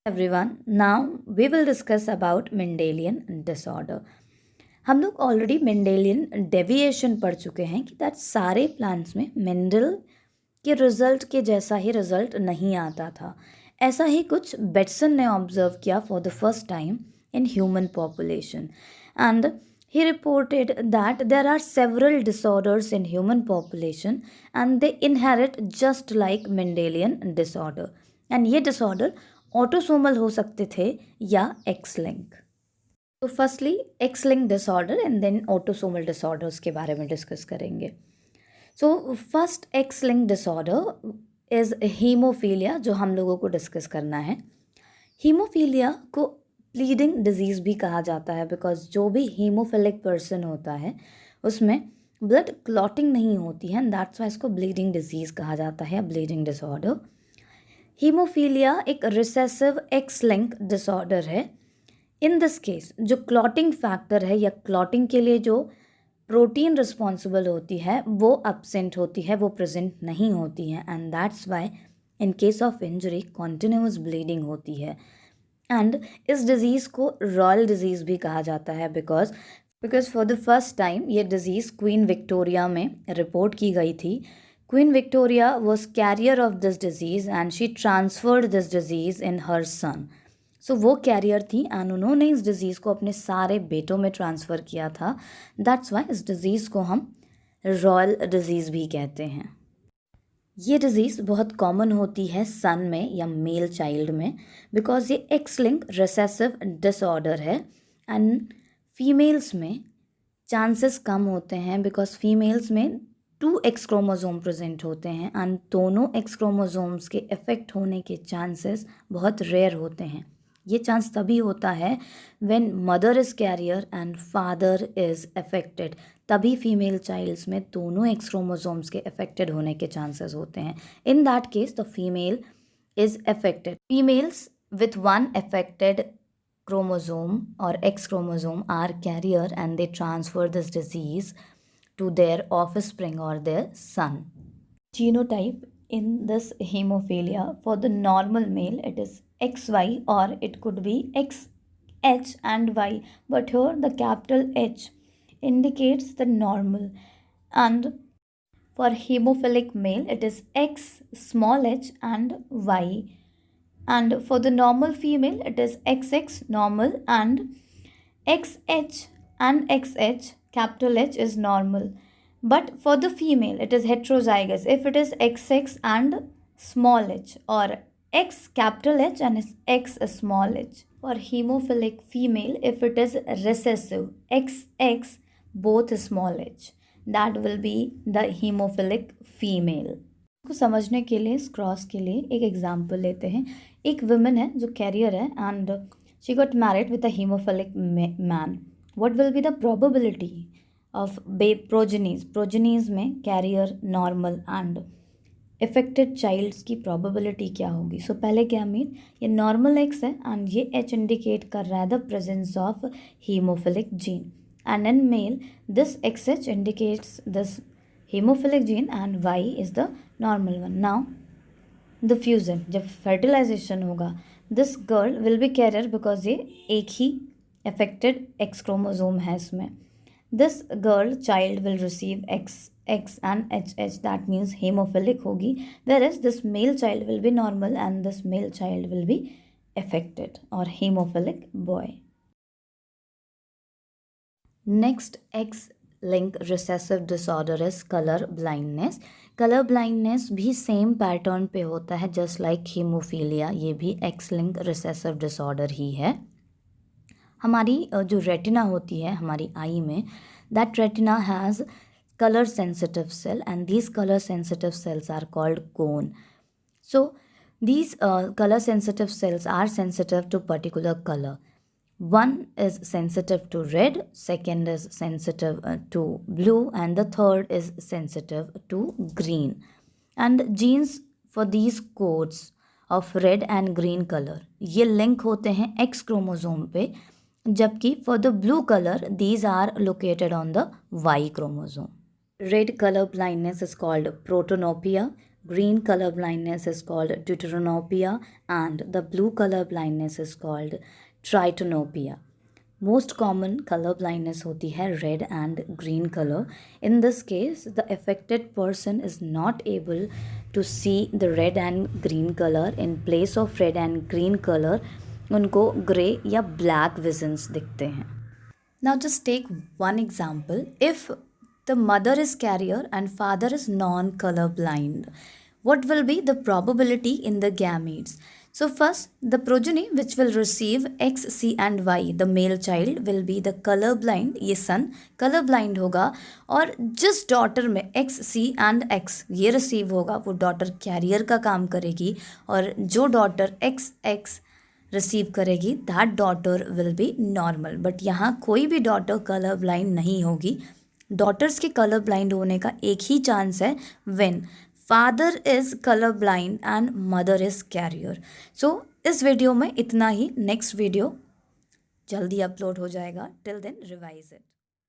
Everyone, now we will discuss about Mendelian disorder. हम लोग already Mendelian deviation पढ़ चुके हैं कि दैट सारे प्लांट्स में मेंडल के रिजल्ट के जैसा ही रिजल्ट नहीं आता था. ऐसा ही कुछ बेटसन ने ऑब्जर्व किया for the first time in human population and he reported that there are several disorders in human population and they inherit just like Mendelian disorder. And ये disorder ऑटोसोमल हो सकते थे या एक्स लिंक. तो firstly X link disorder and then autosomal disorders के बारे में discuss करेंगे. So first X link disorder is haemophilia, जो हम लोगों को डिस्कस करना है. हीमोफीलिया को ब्लीडिंग डिजीज़ भी कहा जाता है बिकॉज जो भी हीमोफिलिक पर्सन होता है उसमें ब्लड क्लॉटिंग नहीं होती है एंड दैट्स वाई इसको ब्लीडिंग डिजीज़ कहा जाता है, ब्लीडिंग डिसऑर्डर. हीमोफीलिया एक रिसेसिव एक्स लिंक डिसऑर्डर है. इन दिस केस जो क्लॉटिंग फैक्टर है या क्लॉटिंग के लिए जो प्रोटीन रिस्पॉन्सिबल होती है वो अब्सेंट होती है, वो प्रेजेंट नहीं होती है and that's why in case of injury continuous bleeding होती है. एंड इस डिज़ीज़ को रॉयल डिजीज़ भी कहा जाता है because for the first time ये डिज़ीज़ क्वीन विक्टोरिया में रिपोर्ट की गई थी. Queen Victoria was carrier of this disease and she transferred this disease in her son. So वो कैरियर थी एंड उन्होंने इस डिज़ीज़ को अपने सारे बेटों में ट्रांसफ़र किया था. दैट्स वाई इस डिज़ीज़ को हम रॉयल डिज़ीज़ भी कहते हैं. ये डिज़ीज़ बहुत कॉमन होती है सन में या मेल चाइल्ड में बिकॉज ये एक्स लिंक रिसेसिव डिसऑर्डर है एंड फीमेल्स में चांसेस कम होते हैं बिकॉज फीमेल्स में 2 एक्स क्रोमोज़ोम प्रेजेंट होते हैं एंड दोनों एक्स क्रोमोज़ोम्स के इफ़ेक्ट होने के चांसेस बहुत रेयर होते हैं. ये चांस तभी होता है when mother is carrier and father is affected, तभी फीमेल चाइल्ड्स में दोनों एक्स क्रोमोज़ोम्स के अफेक्टेड होने के चांसेस होते हैं. In that case the female is affected. Females with one affected chromosome or X chromosome are carrier and they transfer this disease to their offspring or their son. Genotype in this hemophilia for the normal male it is XY or it could be XH and Y, but here the capital H indicates the normal, and for hemophilic male it is X small h and Y, and for the normal female it is XX normal and XH and XH capital H is normal, but for the female it is heterozygous if it is XX and small h or X capital H and X small h. For hemophilic female if it is recessive XX both small h, that will be the hemophilic female. को समझने के लिए इस cross के लिए एक example लेते हैं. एक वुमेन है जो कैरियर है and she got married with a hemophilic man. What will be the probability of progenies में carrier normal and affected childs की प्रोबेबिलिटी क्या होगी. सो पहले क्या मीन, ये नॉर्मल एक्स है एंड ये एच इंडिकेट कर रहा है the presence of hemophilic gene, and in male this X H indicates this hemophilic gene and Y is the normal one. Now the fusion, जब fertilization होगा this girl will be carrier because ये एक ही affected X chromosome है इसमें. This girl child will receive XX and HH, that means hemophilic होगी, whereas this male child will be normal and this male child will be affected or hemophilic boy. Next X link recessive disorder is colour blindness. Colour blindness भी same pattern पे होता है just like haemophilia, ये भी X link recessive disorder ही है. हमारी जो रेटिना होती है हमारी आई में, that retina has colour sensitive cell and these colour sensitive cells are called cone. So these colour sensitive cells are sensitive to particular colour. One is sensitive to red, second is sensitive to blue, and the third is sensitive to green. And genes for these codes of red and green color ये link होते हैं X chromosome पे, जबकि for the blue color these are located on the Y chromosome. Red color blindness is called protanopia, green color blindness is called deuteranopia and the blue color blindness is called tritanopia. Most common colour blindness होती है red and green colour. In this case the affected person is not able to see the red and green colour. In place of red and green colour उनको grey या black visions दिखते हैं. Now just take one example. If the mother is carrier and father is non colour blind, what will be the probability in the gametes? So first, the progeny which will receive X, C and Y, the male child will be the color blind. ये son color blind होगा और जिस daughter में X, C and X ये receive होगा वो daughter carrier का काम करेगी और जो daughter X, X रिसीव करेगी that daughter will be normal. But यहाँ कोई भी डॉटर कलर ब्लाइंड नहीं होगी. डॉटर्स के कलर ब्लाइंड होने का एक ही चांस है when father is colour blind and mother is carrier. So इस वीडियो में इतना ही. नेक्स्ट वीडियो जल्दी अपलोड हो जाएगा. Till then revise it.